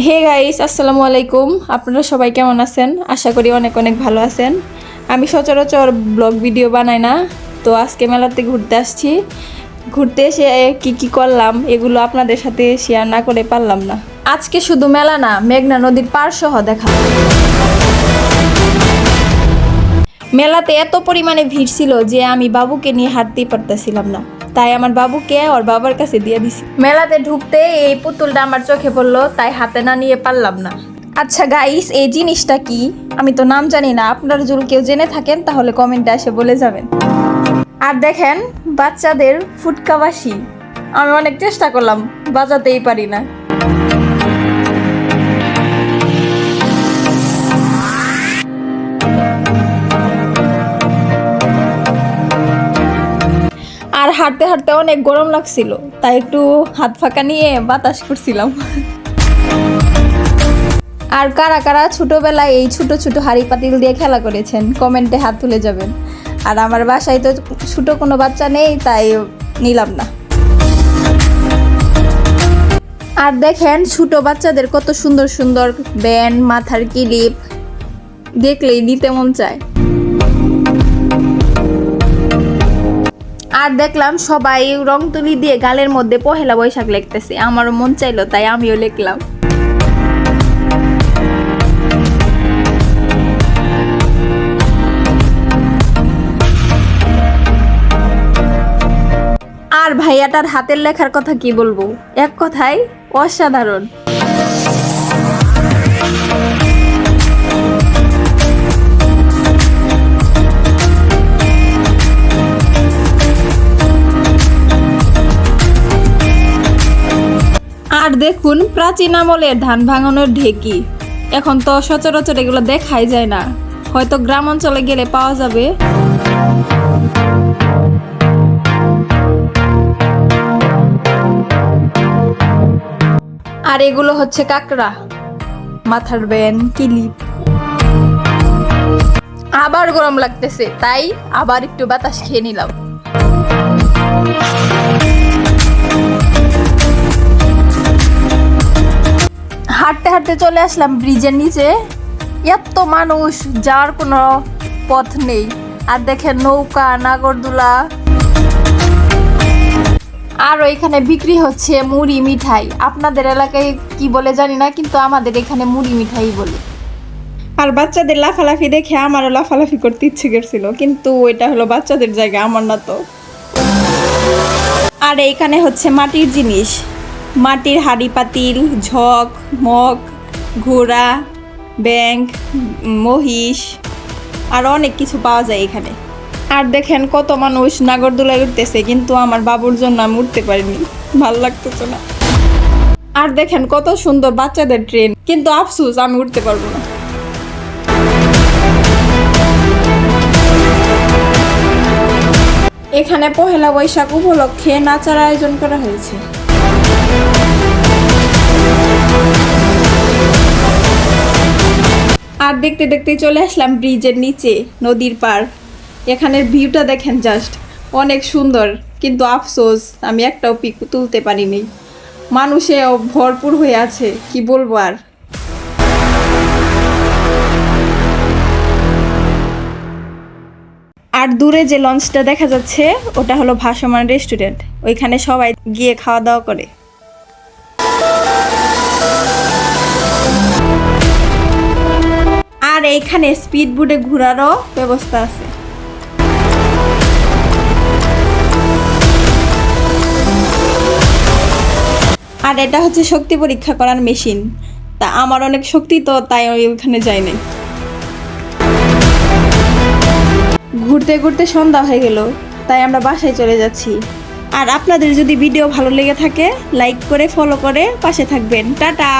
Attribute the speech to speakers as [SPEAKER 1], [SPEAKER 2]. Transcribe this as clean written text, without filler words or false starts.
[SPEAKER 1] Hey guys, আসসালামু আলাইকুম। আপনারা সবাই কেমন আছেন? আশা করি অনেক অনেক ভালো আছেন। আমি সচরাচর ব্লগ ভিডিও বানাই না, তো আজকে মেলাতে ঘুরতে আসছি। ঘুরতে এসে কি কি করলাম এগুলো আপনাদের সাথে শেয়ার না করে পারলাম না। আজকে শুধু মেলা না, মেঘনা নদীর পার সহ দেখা। মেলাতে এত পরিমাণে ভিড় ছিল যে আমি বাবুকে নিয়ে হাঁটতেই পারতেছিলাম না, তাই আমার বাবুকে ওর বাবার কাছে দিয়ে দিছি। মেলাতে ঢুকতে এই পুতুলটা আমার চোখে পড়লো, তাই হাতে না নিয়ে পারলাম না। আচ্ছা গাইস, এই জিনিসটা কি? আমি তো নাম জানি না। আপনারা যদি কেউ জেনে থাকেন তাহলে কমেন্টে এসে বলে যাবেন। আর দেখেন বাচ্চাদের ফুটকা বাঁশি। আমি অনেক চেষ্টা করলাম, বাজাতেই পারি না। আর হাঁটতে হাঁটতে অনেক গরম লাগছিল, তাই একটু হাত ফাঁকা নিয়ে বাতাস করছিলাম। আর কারা কারা ছোটবেলায় এই ছোট ছোট হাঁড়ি পাতিল দিয়ে খেলা করেছেন কমেন্টে হাত তুলে যাবেন। আর আমার বাসায় তো ছোট কোনো বাচ্চা নেই, তাই নিলাম না। আর দেখেন ছোট বাচ্চাদের কত সুন্দর সুন্দর ব্যান্ড, মাথার ক্লিপ, দেখলেই নিতে মন চায়। আর দেখলাম সবাই রং তুলি দিয়ে গালের মধ্যে পহেলা বৈশাখ লিখতেছে। আমারও মন চাইলো, তাই আমিও লিখলাম। আর ভাইয়াটার হাতের লেখার কথা কি বলবো, এক কথায় অসাধারণ। আর দেখুন প্রাচীন আমলের ধান ভাঙানোর ঢেকি। এখন তো সচরাচর এগুলো দেখাই যায় না, হয়তো গ্রাম অঞ্চলে গেলে পাওয়া যাবে। আর এগুলো হচ্ছে কাকড়া, মাথার ব্যান, কিলিপ। আবার গরম লাগতেছে, তাই আবার একটু বাতাস খেয়ে নিলাম। হাঁটতে হাঁটতে চলে আসলাম ব্রিজের নিচে। এত মানুষ, যাওয়ার কোনো পথ নেই। আর দেখেন নৌকা, নাগরদোলা। আর এখানে বিক্রি হচ্ছে মুড়ি মিঠাই। আপনাদের এলাকায় কি বলে জানি না, কিন্তু আমাদের এখানে মুড়ি মিঠাই বলে। আর বাচ্চাদের লাফালাফি দেখে আমারও লাফালাফি করতে ইচ্ছে করছিল, কিন্তু এটা হলো বাচ্চাদের জায়গা, আমার না তো। আর এইখানে হচ্ছে মাটির জিনিস, মাটির হাঁড়ি পাতিল, ঝক, মগ, ঘোড়া, ব্যাঙ, মহিষ, আর অনেক কিছু পাওয়া যায় এখানে। আর দেখেন কত মানুষ নাগরদোলায় উঠতেছে, কিন্তু আমার বাবুর জন্য আমি উঠতে পারিনি, ভাল লাগতেছে না। আর দেখেন কত সুন্দর বাচ্চাদের ট্রেন, কিন্তু আফসোস আমি উঠতে পারবো না। এখানে পহেলা বৈশাখ উপলক্ষে নাচার আয়োজন করা হয়েছে। আর দেখতে দেখতে চলে আসলাম ব্রিজের নিচে, নদীর পার। এখানের ভিউটা দেখেন, জাস্ট অনেক সুন্দর, কিন্তু আফসোস আমি একটাও পিক তুলতে পারিনি। মানুষে ভরপুর হয়ে আছে, কি বলবো আর। আর দূরে যে লঞ্চটা দেখা যাচ্ছে ওটা হলো ভাসমান রেস্টুরেন্ট, ওইখানে সবাই গিয়ে খাওয়া দাওয়া করে। আর এইখানে স্পিড বোটে ঘোরারও ব্যবস্থা আছে। আর এটা হচ্ছে শক্তি পরীক্ষা করার মেশিন। তা আমার অনেক শক্তি, তো তাই ওইখানে যাই নাই। ঘুরতে ঘুরতে সন্ধ্যা হয়ে গেল, তাই আমরা বাসায় চলে যাচ্ছি। আর আপনাদের যদি ভিডিও ভালো লেগে থাকে, লাইক করে ফলো করে পাশে থাকবেন। টাটা।